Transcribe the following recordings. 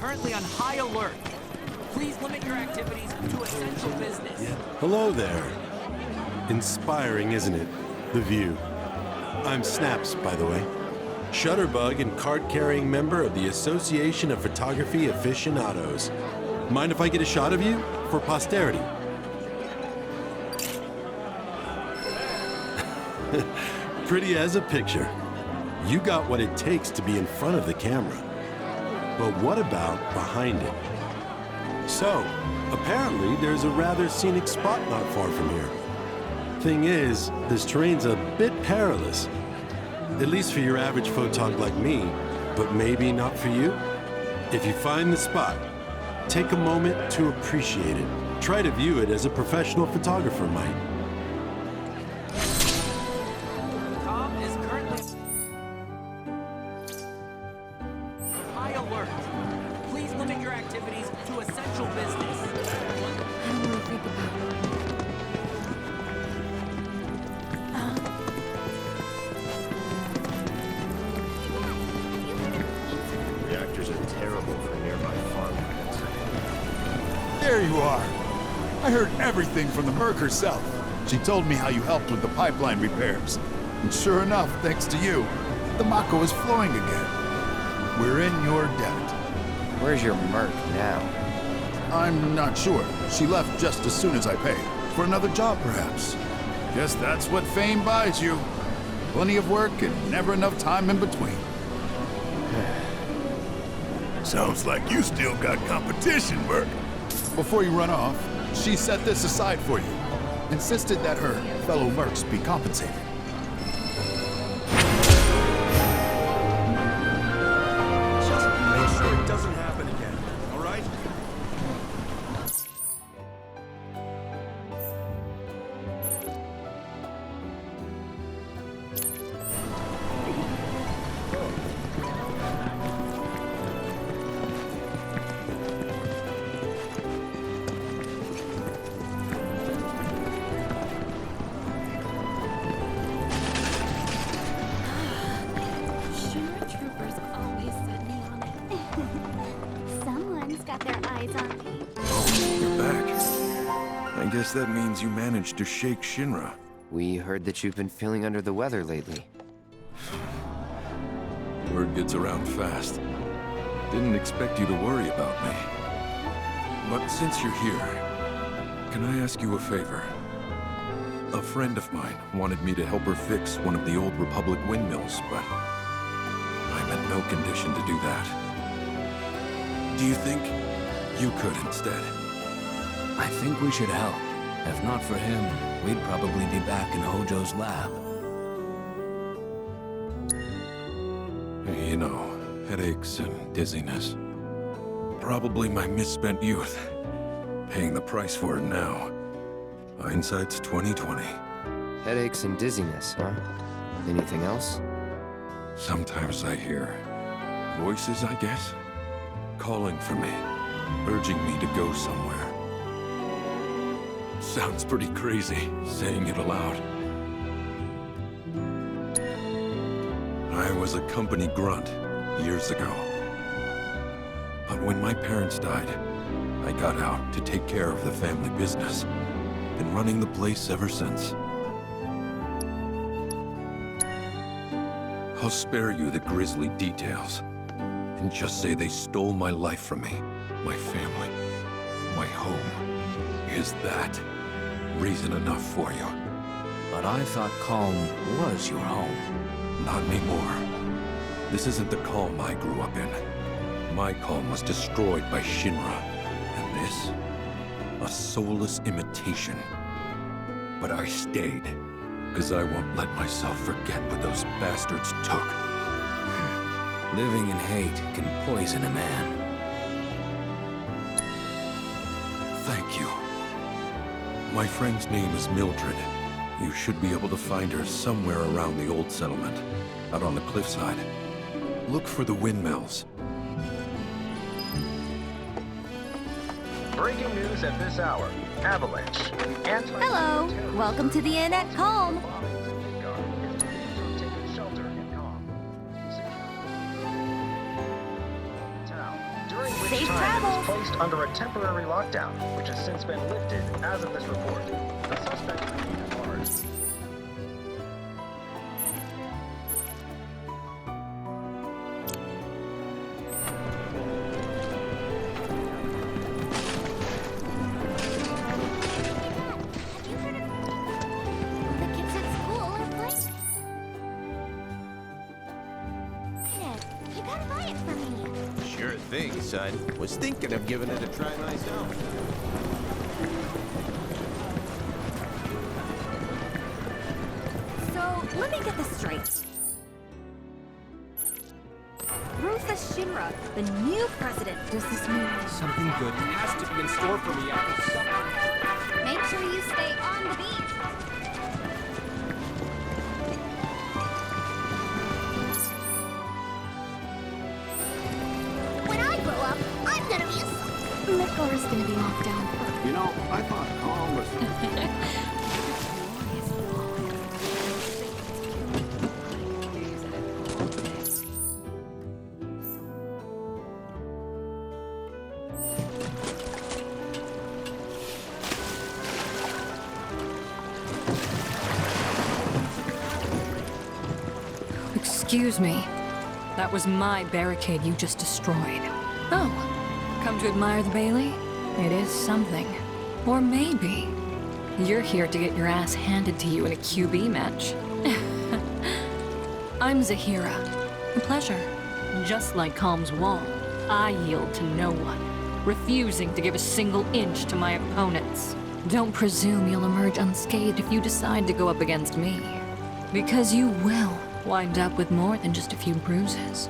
currently on high alert. Please limit your activities to essential business. Hello there. Inspiring, isn't it? The view. I'm Snaps, by the way. Shutterbug and card-carrying member of the Association of Photography Aficionados. Mind if I get a shot of you? For posterity. Pretty as a picture. You got what it takes to be in front of the camera. But what about behind it? So, apparently there's a rather scenic spot not far from here. Thing is, this terrain's a bit perilous. At least for your average photog like me, but maybe not for you. If you find the spot, take a moment to appreciate it. Try to view it as a professional photographer might. Com is currently high alert. Please limit your activities to essential business. I don't want to think about it. Reactors are terrible for nearby farmlands. There you are. I heard everything from the Merc herself. She told me how you helped with the pipeline repairs. And sure enough, thanks to you, the Mako is flowing again. We're in your debt. Where's your Merc now? I'm not sure. She left just as soon as I paid. For another job, perhaps. Guess that's what fame buys you. Plenty of work and never enough time in between. Sounds like you still got competition, Merc. Before you run off, she set this aside for you. Insisted that her fellow Mercs be compensated. Just make sure it doesn't happen again, all right? Sure, troopers always set me on it. Someone's got their eyes on me. Oh, you're back. I guess that means you managed to shake Shinra. We heard that you've been feeling under the weather lately. Word gets around fast. Didn't expect you to worry about me. But since you're here, can I ask you a favor? A friend of mine wanted me to help her fix one of the old Republic windmills, but I'm in no condition to do that. Do you think you could instead? I think we should help. If not for him, we'd probably be back in Hojo's lab. You know, headaches and dizziness. Probably my misspent youth. Paying the price for it now. Hindsight's 20/20. Headaches and dizziness, huh? Anything else? Sometimes I hear voices, I guess, calling for me, urging me to go somewhere. Sounds pretty crazy, saying it aloud. I was a company grunt years ago. But when my parents died, I got out to take care of the family business. Been running the place ever since. I'll spare you the grisly details, and just say they stole my life from me, my family, my home. Is that reason enough for you? But I thought Calm was your home. Not anymore. This isn't the calm I grew up in. My calm was destroyed by Shinra, and this, a soulless imitation. But I stayed, because I won't let myself forget what those bastards took. Living in hate can poison a man. Thank you. My friend's name is Mildred. You should be able to find her somewhere around the old settlement, out on the cliffside. Look for the windmills. Breaking news at this hour. Avalanche. Hello. Welcome to the inn at Calm. Safe time, travels. it was placed under a temporary lockdown, which has since been lifted as of this report. The suspect remains at large. The kids at school are playing. Kenneth, you gotta buy it for me. Sure thing, son. Was thinking of giving it a try myself. So, let me get this straight. Rufus Shinra, the new president. Does this mean Something good has to be in store for me after supper. make sure you stay on the beat? When I grow up, I'm gonna be a Midgar's gonna be locked down for You know, I thought calm was... Excuse me. That was my barricade you just destroyed. Oh, come to admire the Bailey? It is something. Or maybe you're here to get your ass handed to you in a QB match. I'm Zahira. A pleasure. Just like Calm's wall, I yield to no one, refusing to give a single inch to my opponents. Don't presume you'll emerge unscathed if you decide to go up against me. Because you will wind up with more than just a few bruises.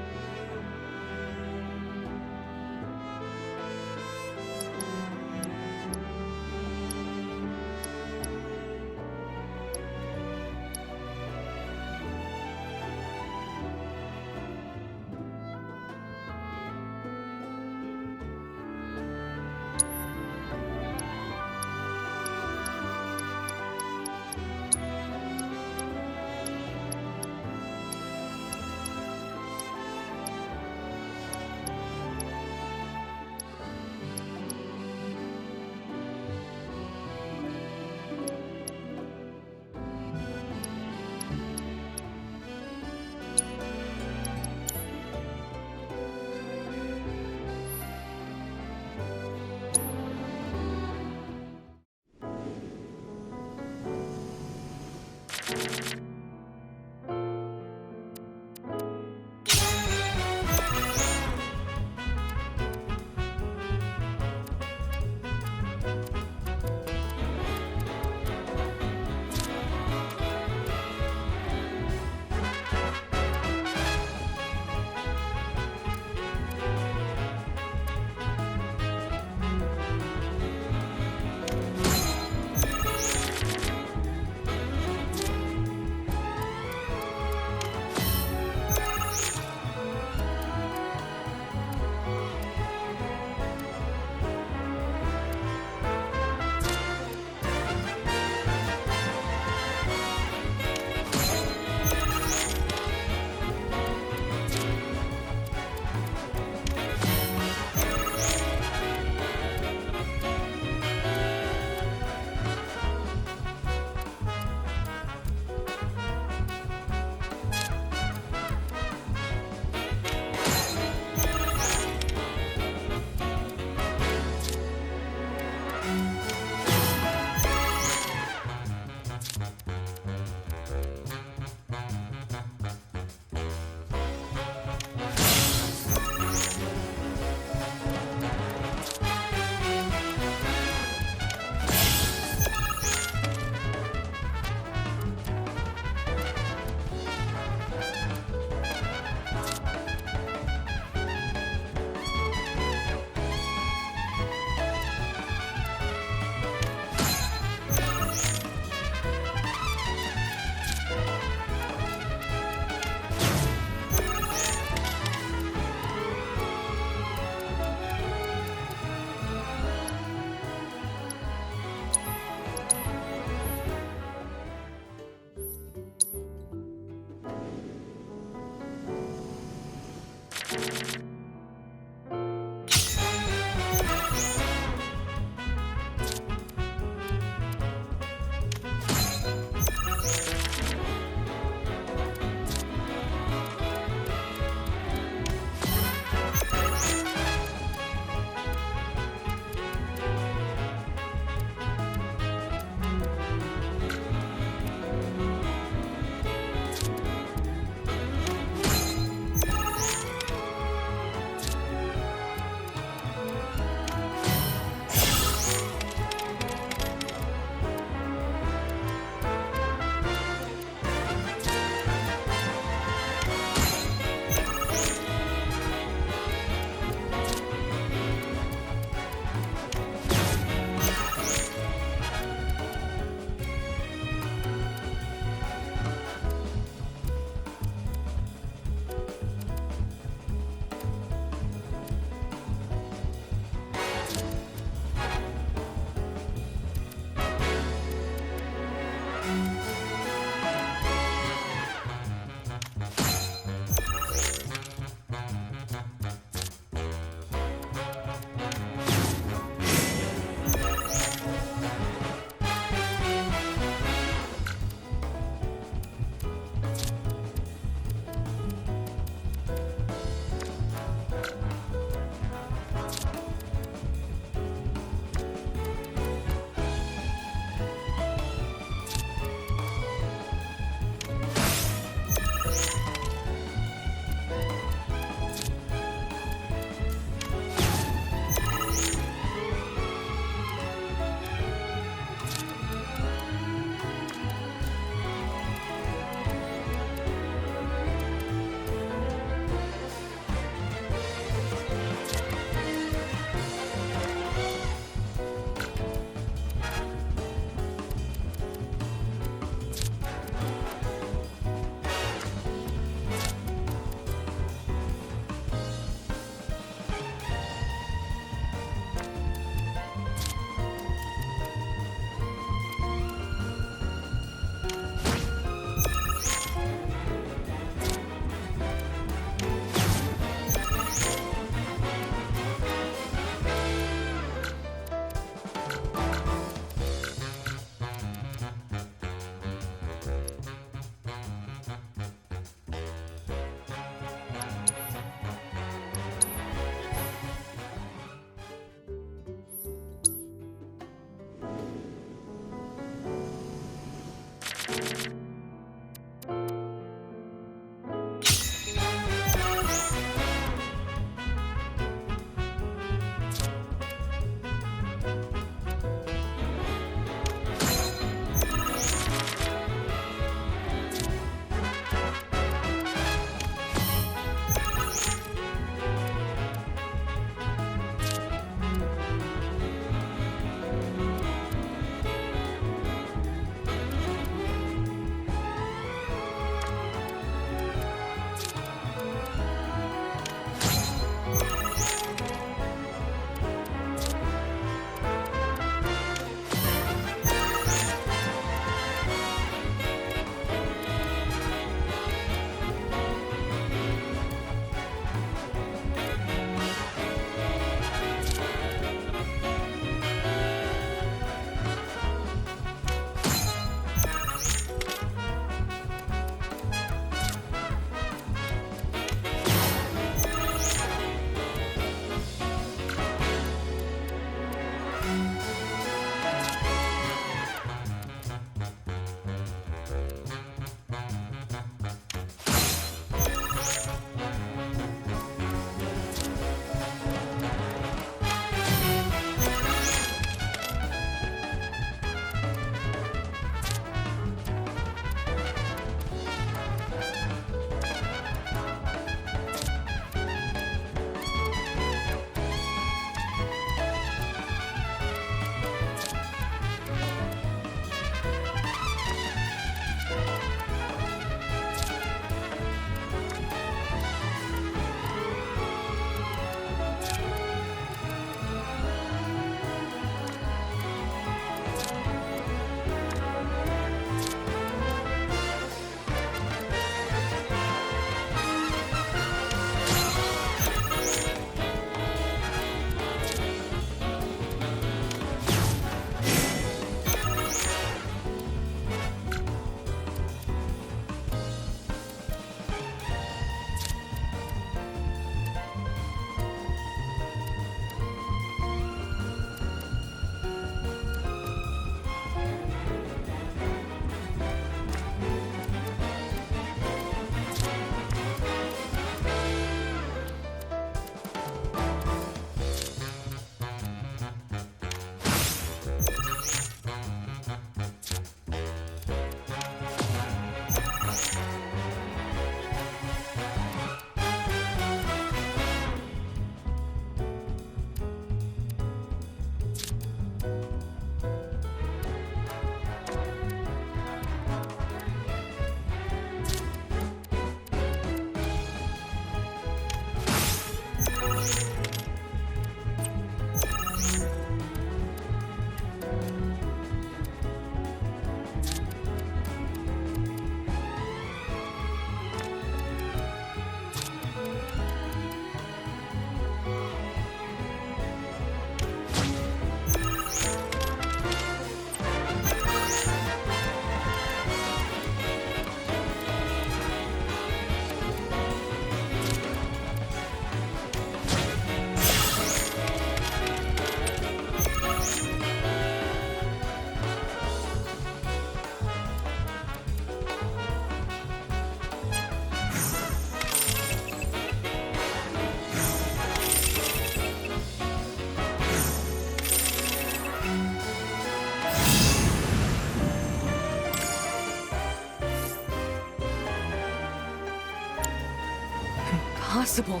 possible?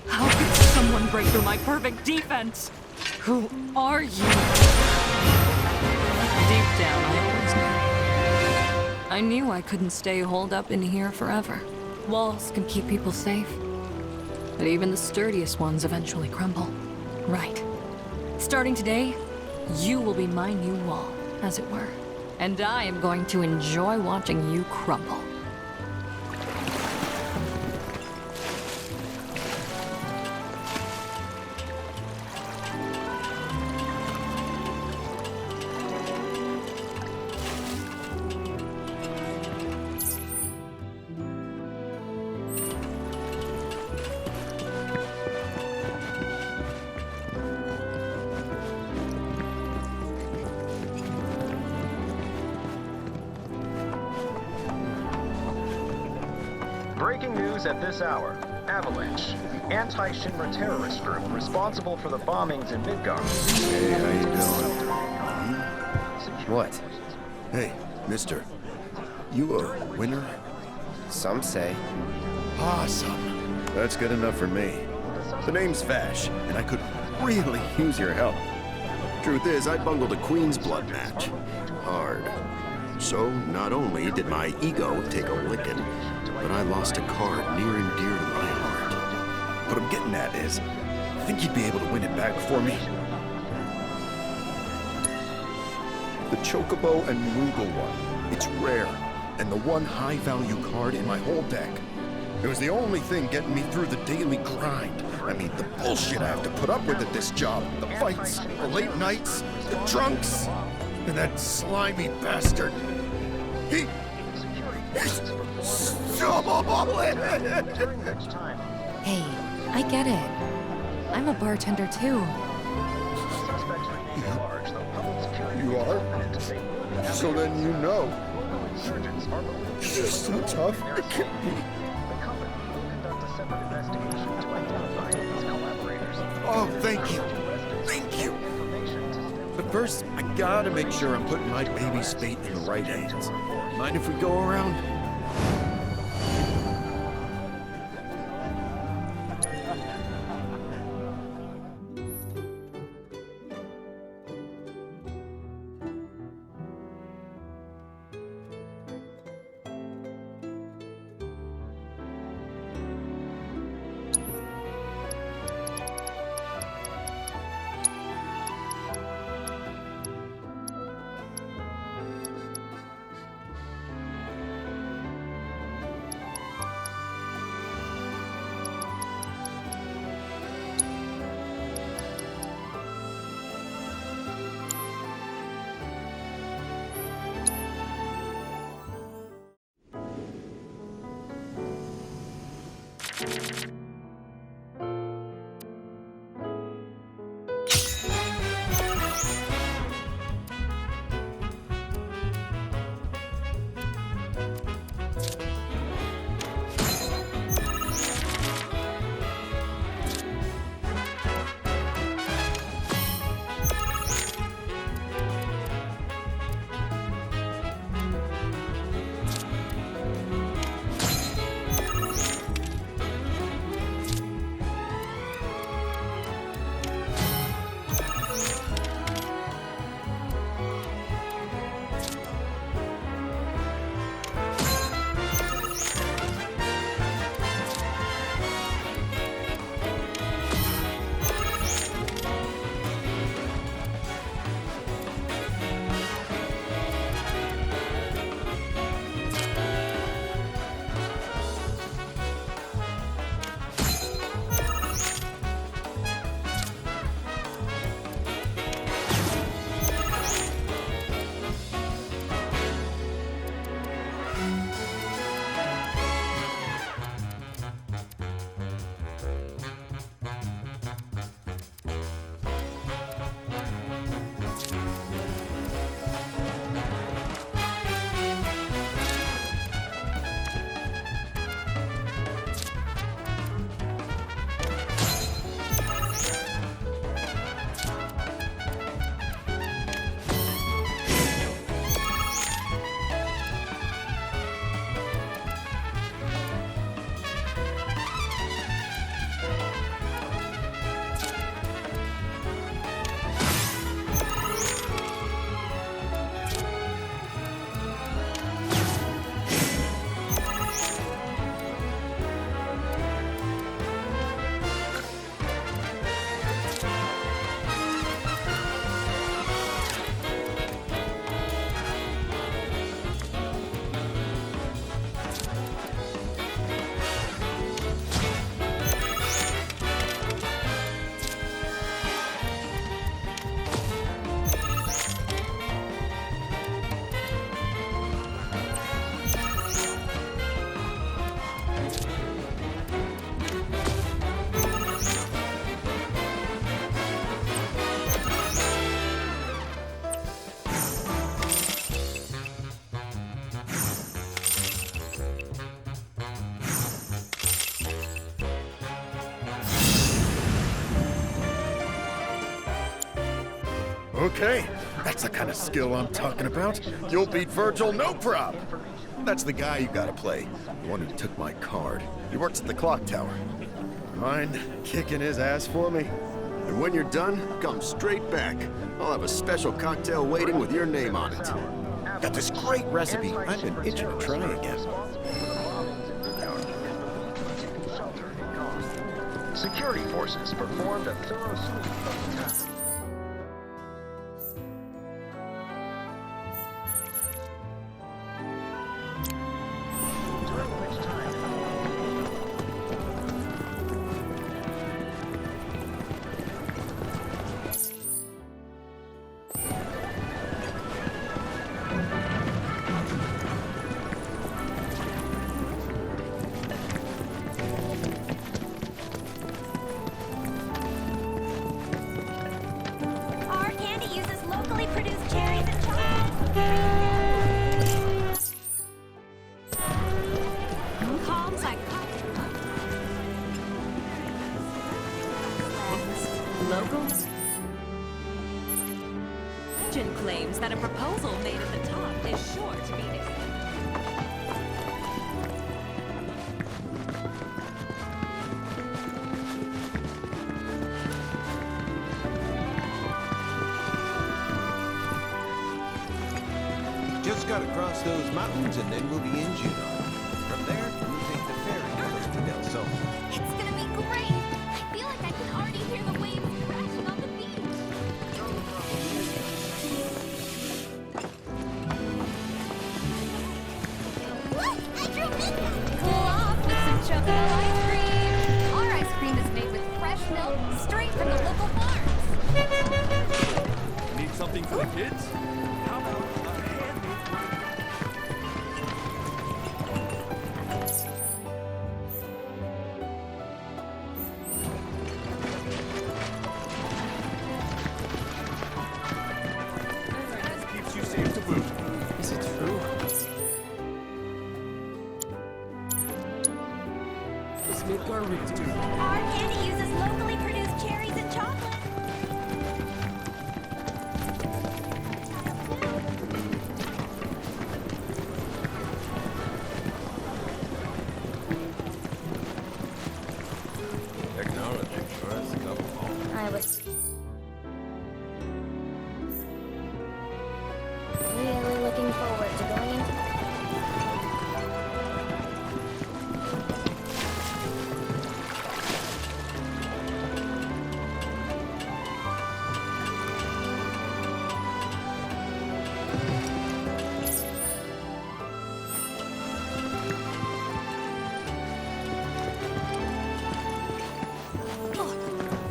How could someone break through my perfect defense? Who are you? Deep down, I always knew. I knew I couldn't stay holed up in here forever. Walls can keep people safe, but even the sturdiest ones eventually crumble. Right. Starting today, you will be my new wall, as it were. And I am going to enjoy watching you crumble. Breaking news at this hour. Avalanche. Anti-Shinra terrorist group responsible for the bombings in Midgard. Hey, how you doing? What? Hey, mister. You a winner? Some say. Awesome. That's good enough for me. The name's Vash, and I could really use your help. Truth is, I bungled a Queen's Blood match. Hard. So, not only did my ego take a licking, but I lost a card near and dear to my heart. What I'm getting at is, I think you'd be able to win it back for me. The Chocobo and Moogle one. It's rare, and the one high-value card in my whole deck. It was the only thing getting me through the daily grind. I mean, the bullshit I have to put up with at this job. The fights, the late nights, the drunks, and that slimy bastard. He's solid! Hey, I get it. I'm a bartender too. You are? So then you know. You're so tough. It can't be. Oh, thank you. Thank you. But first, I gotta make sure I'm putting my baby's fate in the right hands. Mind if we go around? Okay, that's the kind of skill I'm talking about. You'll beat Virgil, no prob. That's the guy you gotta play, the one who took my card. He works at the clock tower. Mind kicking his ass for me? And when you're done, come straight back. I'll have a special cocktail waiting with your name on it. Got this great recipe. I've been itching to try again. Security forces performed a thorough sweep of the town. Our candy uses locally produced cherries and Calms like Locals? Legend claims that a proposal made at the top is sure to be accepted. Just gotta cross those mountains and then we'll be in Juneau. From there, we'll take the ferry that goes to Del Sol. It's gonna be great. I feel like I can already hear the waves crashing on the beach. Look, I drew Mika. Cool off with some chocolate ice cream. Our ice cream is made with fresh milk straight from the local farms. Need something for the kids? How about a handmade keeps you safe to boot. Is it true? Let's make our rings too. Our candy uses locally produced cherries and chocolate. Technology sure has come along. I was really looking forward to going into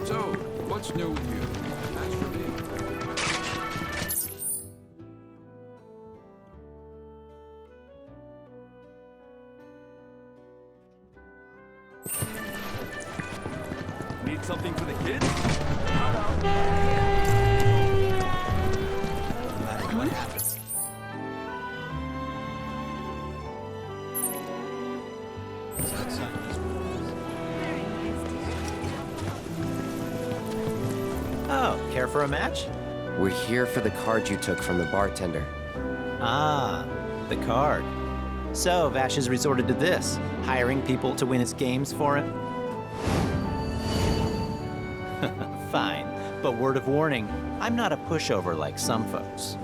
So, what's new with you? That's for me. Need something for the kids? No matter what happens. Oh, care for a match? We're here for the card you took from the bartender. Ah, the card. So Vash has resorted to this, hiring people to win his games for him? Fine, but word of warning, I'm not a pushover like some folks.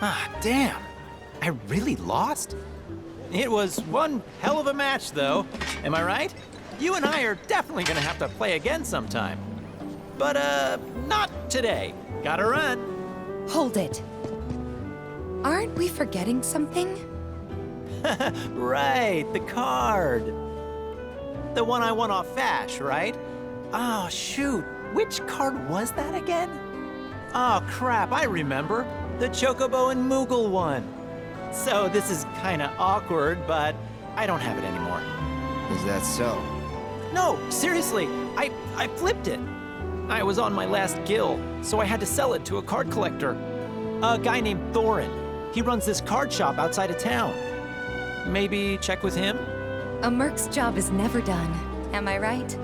Ah, damn. I really lost? It was one hell of a match, though. Am I right? You and I are definitely gonna have to play again sometime. But, not today. Gotta run. Hold it. Aren't we forgetting something? Right, the card. The one I won off Vash, right? Oh, shoot. Which card was that again? Oh, crap, I remember. The Chocobo and Moogle one. So this is kinda awkward, but I don't have it anymore. Is that so? No, seriously, I flipped it. I was on my last gill, so I had to sell it to a card collector. A guy named Thorin. He runs this card shop outside of town. Maybe check with him? A merc's job is never done. Am I right?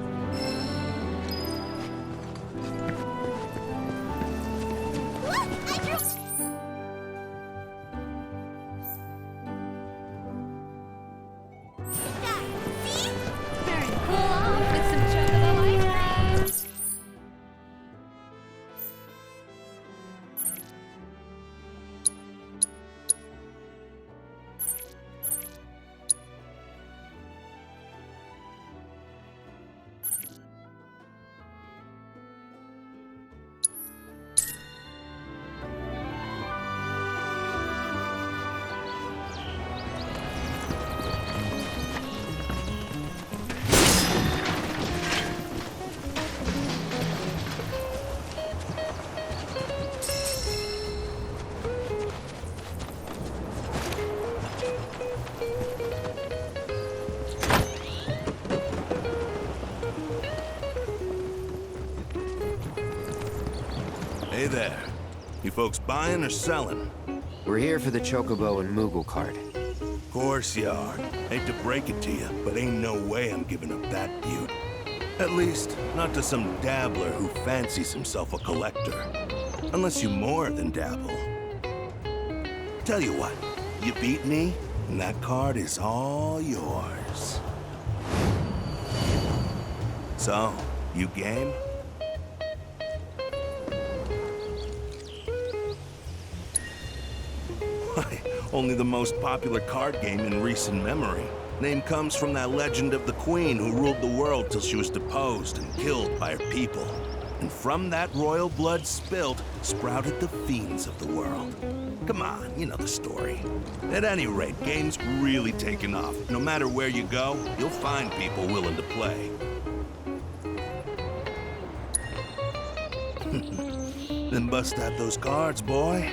Cool off with some chocolate ice cream. Hey there. You folks buying or selling? We're here for the Chocobo and Moogle card. Course you are. Hate to break it to you, but ain't no way I'm giving up that beaut. At least, not to some dabbler who fancies himself a collector. Unless you more than dabble. Tell you what, you beat me, and that card is all yours. So, you game? Why, only the most popular card game in recent memory. Name comes from that legend of the queen who ruled the world till she was deposed and killed by her people. And from that royal blood spilled, sprouted the fiends of the world. Come on, you know the story. At any rate, game's really taken off. No matter where you go, you'll find people willing to play. Then bust out those cards, boy.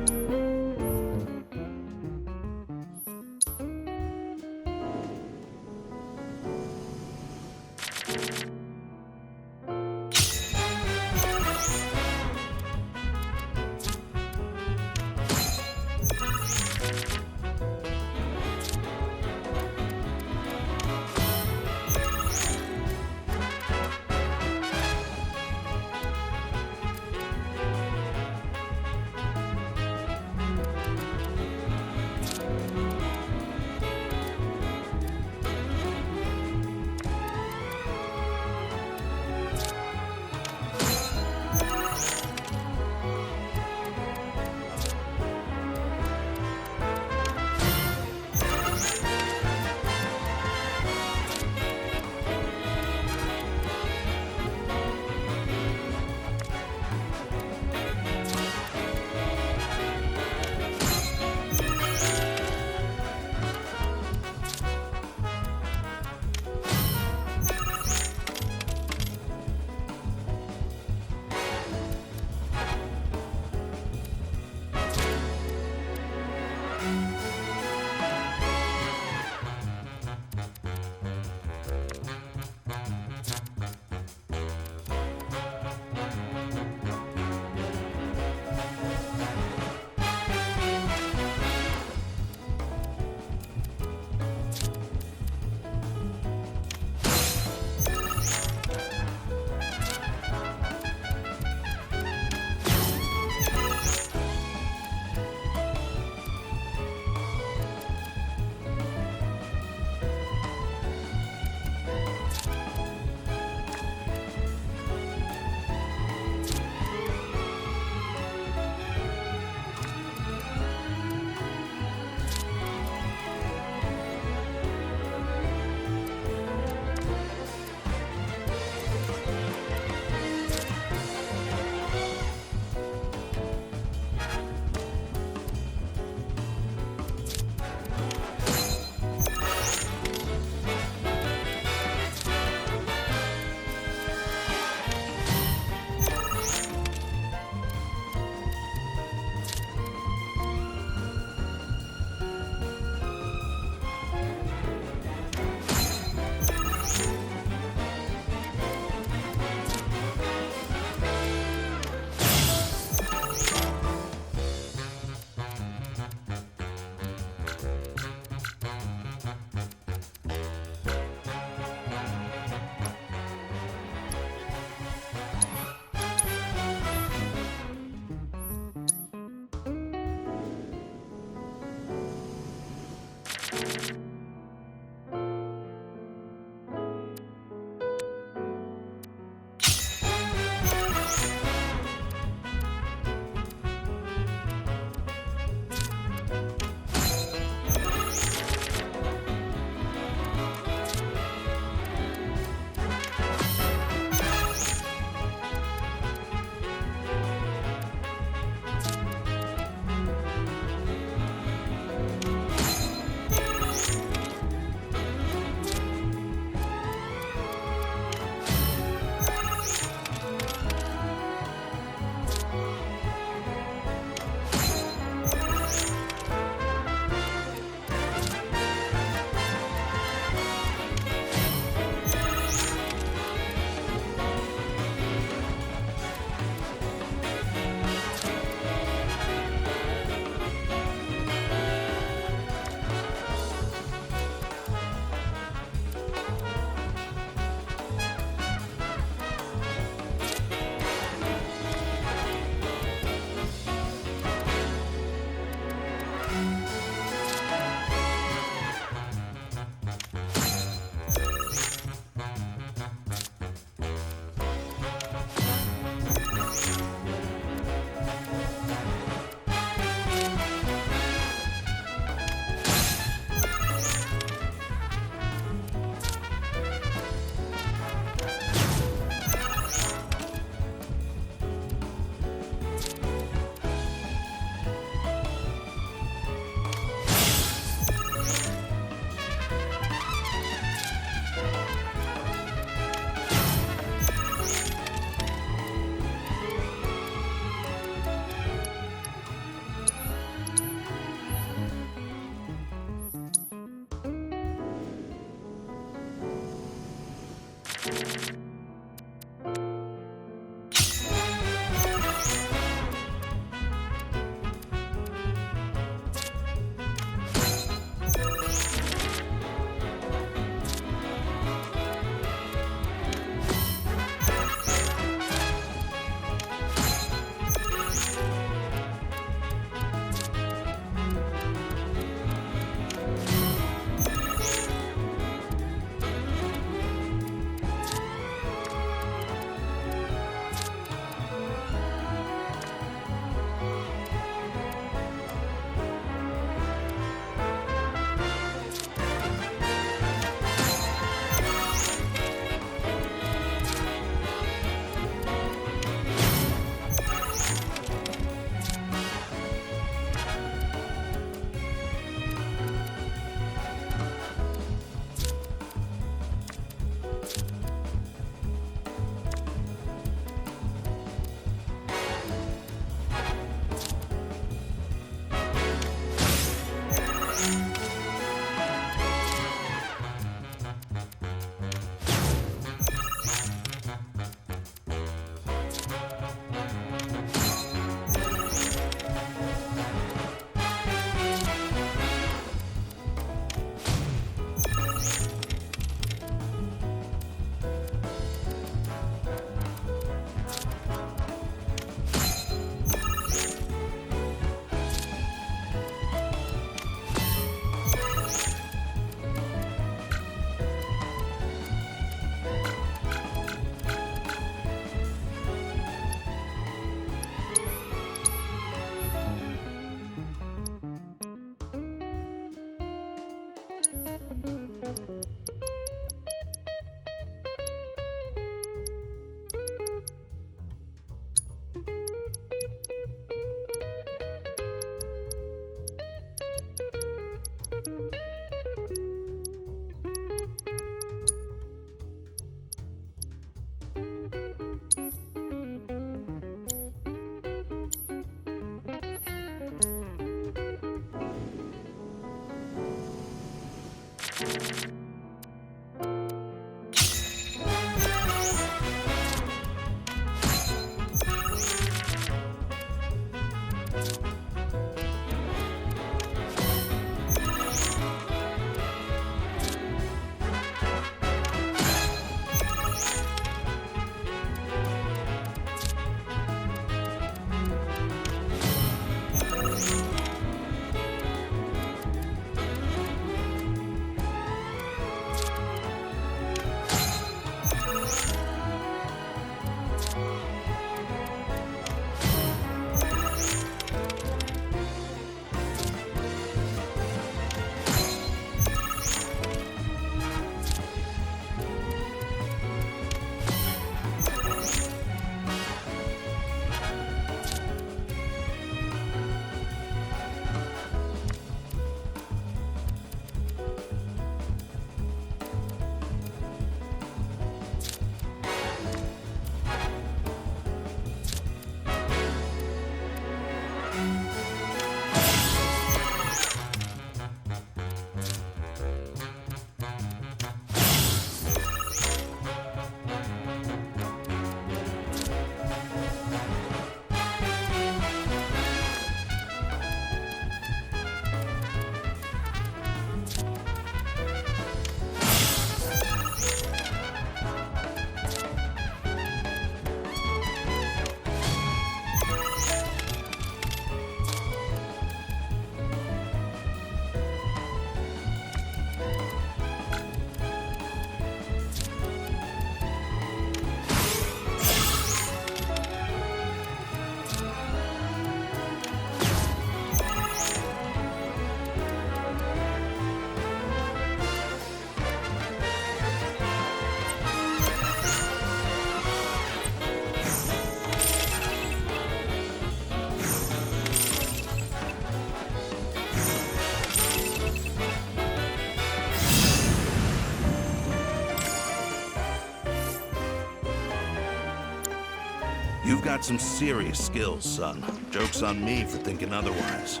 You've got some serious skills, son. Joke's on me for thinking otherwise.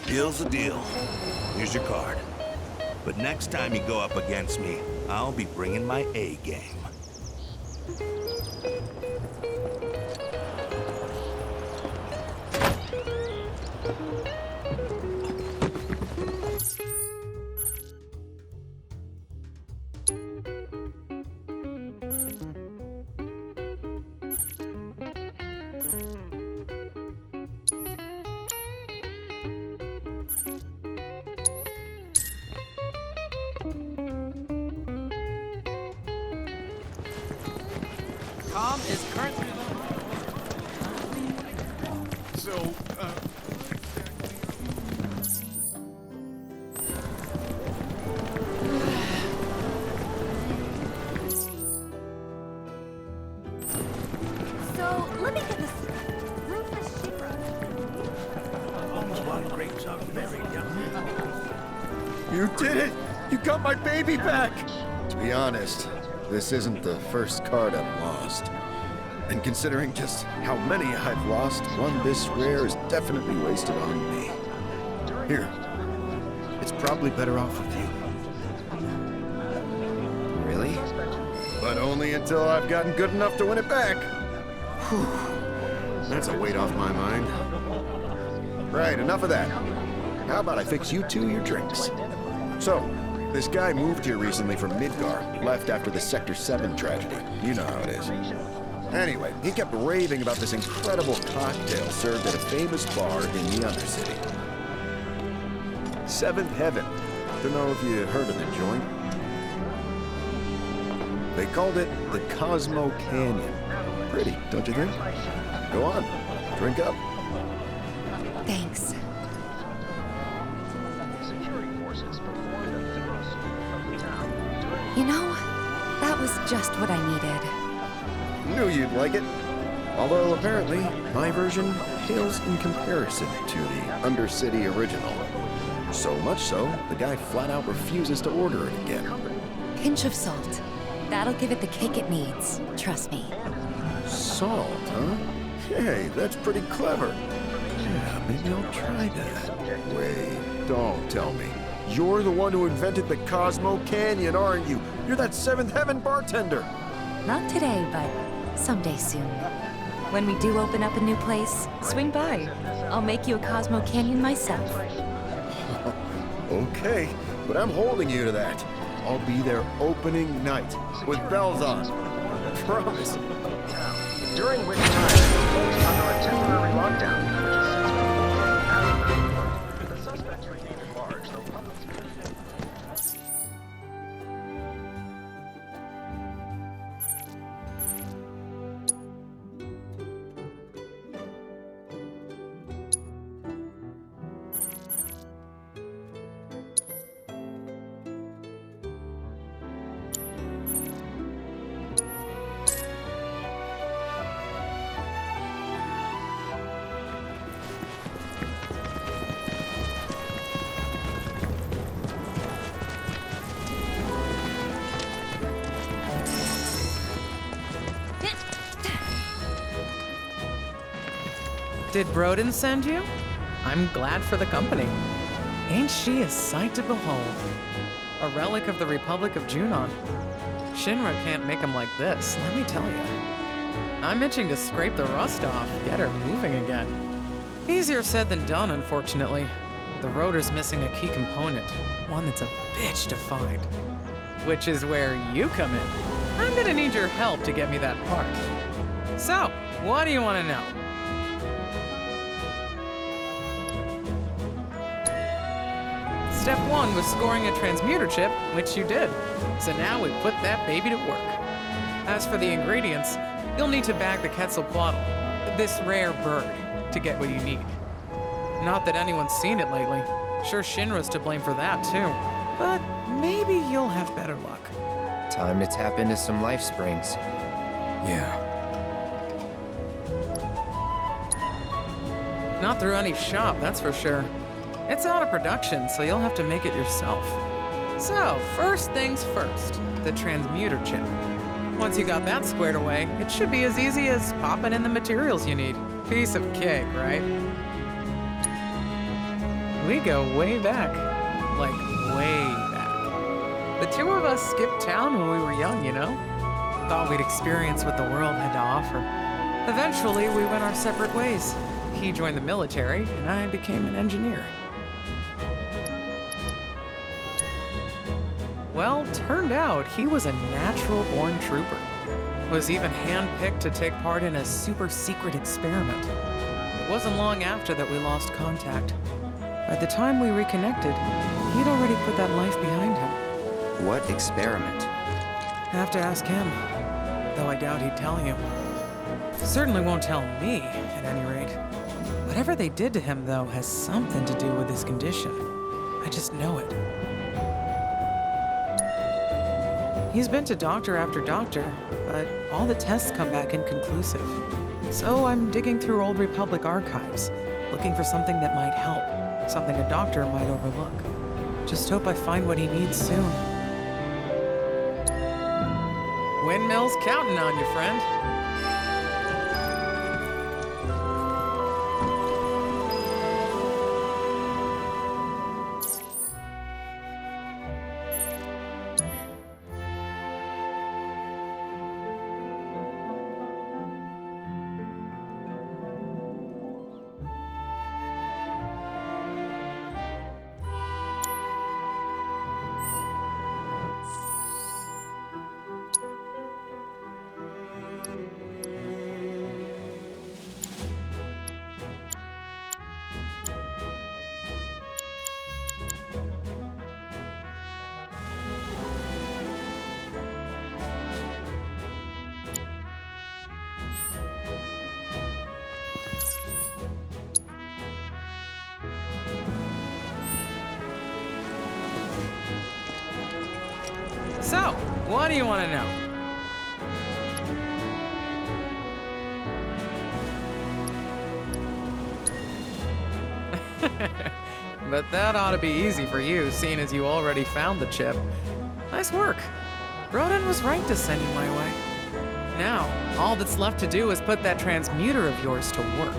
Deal's a deal. Here's your card. But next time you go up against me, I'll be bringing my A game. Com is currently... So, So, let me get this. Rufus Shipra. One grapes are very young. You did it! You got my baby back! To be honest, this isn't the first card I've lost. And considering just how many I've lost, one this rare is definitely wasted on me. Here. It's probably better off with you. Really? But only until I've gotten good enough to win it back. Whew. That's a weight off my mind. Right, enough of that. How about I fix you two your drinks? So, this guy moved here recently from Midgar, left after the Sector 7 tragedy. You know how it is. Anyway, he kept raving about this incredible cocktail served at a famous bar in the Undercity. Seventh Heaven. Don't know if you heard of the joint. They called it the Cosmo Canyon. Pretty, don't you think? Go on, drink up. Thanks. You know, that was just what I needed. Knew you'd like it. Although apparently, my version pales in comparison to the Undercity original. So much so, the guy flat out refuses to order it again. Pinch of salt. That'll give it the kick it needs. Trust me. Salt, huh? Hey, that's pretty clever. Yeah, maybe I'll try that. Wait, don't tell me. You're the one who invented the Cosmo Canyon, aren't you? You're that Seventh Heaven bartender. Not today, but someday soon. When we do open up a new place, swing by. I'll make you a Cosmo Canyon myself. Okay, but I'm holding you to that. I'll be there opening night, with bells on. Promise. During which time it was under a temporary lockdown, which is 6 months. The suspects remain at large, though public Did Broden send you? I'm glad for the company. Ain't she a sight to behold? A relic of the Republic of Junon. Shinra can't make 'em like this, let me tell you. I'm itching to scrape the rust off, get her moving again. Easier said than done, unfortunately. The rotor's missing a key component, one that's a bitch to find. Which is where you come in. I'm gonna need your help to get me that part. So, what do you want to know? Step 1 was scoring a transmuter chip, which you did. So now we put that baby to work. As for the ingredients, you'll need to bag the Quetzalcoatl, this rare bird, to get what you need. Not that anyone's seen it lately. Sure Shinra's to blame for that too. But maybe you'll have better luck. Time to tap into some life springs. Yeah. Not through any shop, that's for sure. It's out of production, so you'll have to make it yourself. So, first things first, the transmuter chip. Once you got that squared away, it should be as easy as popping in the materials you need. Piece of cake, right? We go way back. Like, way back. The two of us skipped town when we were young, you know? Thought we'd experience what the world had to offer. Eventually, we went our separate ways. He joined the military, and I became an engineer. Well, turned out he was a natural-born trooper. Was even handpicked to take part in a super-secret experiment. It wasn't long after that we lost contact. By the time we reconnected, he'd already put that life behind him. What experiment? Have to ask him, though I doubt he'd tell you. Certainly won't tell me, at any rate. Whatever they did to him, though, has something to do with his condition. I just know it. He's been to doctor after doctor, but all the tests come back inconclusive. So I'm digging through old Republic archives, looking for something that might help, something a doctor might overlook. Just hope I find what he needs soon. Windmill's counting on you, friend. So, what do you want to know? But that ought to be easy for you, seeing as you already found the chip. Nice work. Broden was right to send you my way. Now, all that's left to do is put that transmuter of yours to work.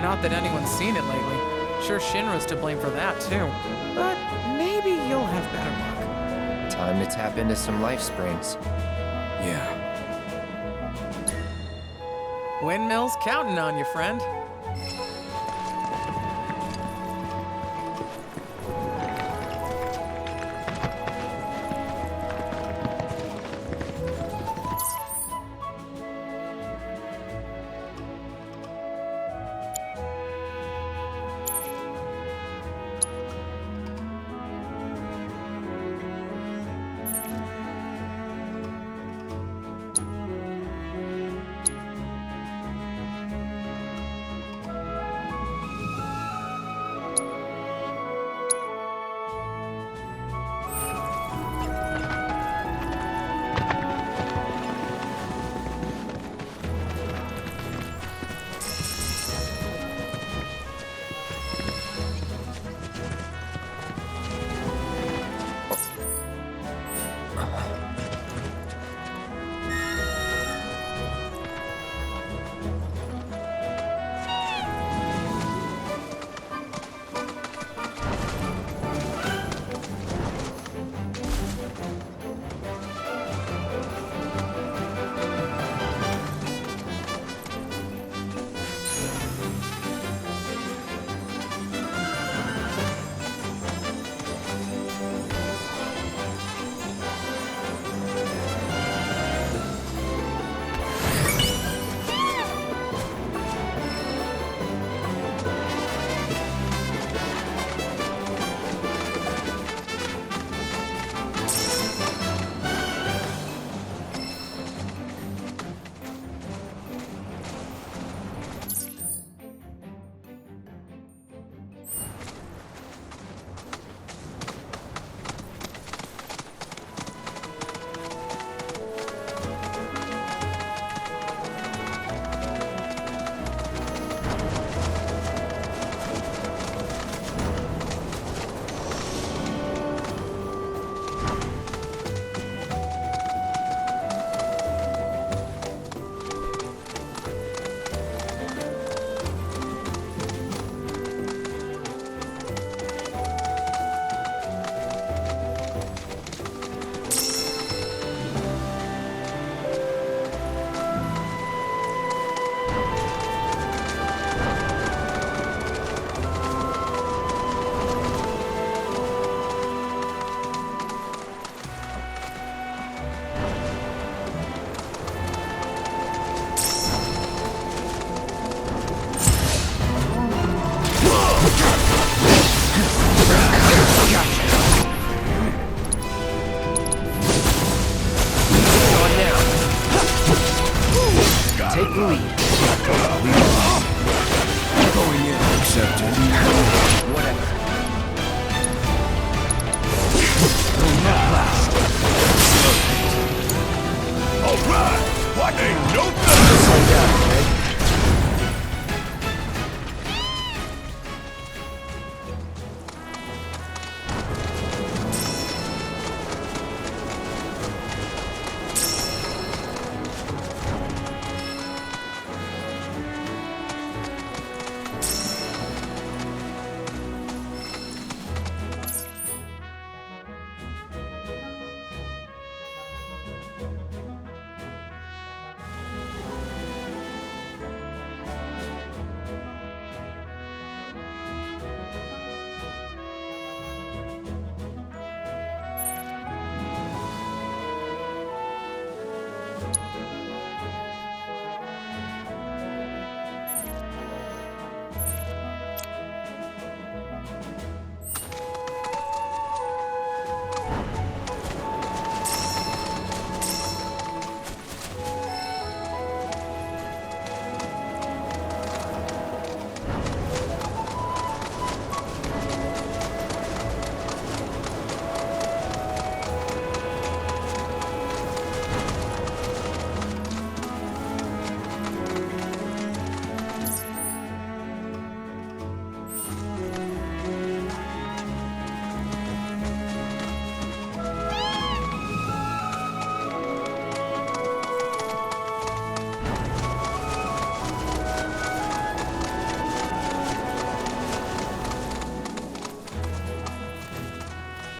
Not that anyone's seen it lately. Sure, Shinra's to blame for that, too. But maybe you'll have better luck. Time to tap into some life springs. Yeah. Windmill's counting on you, friend.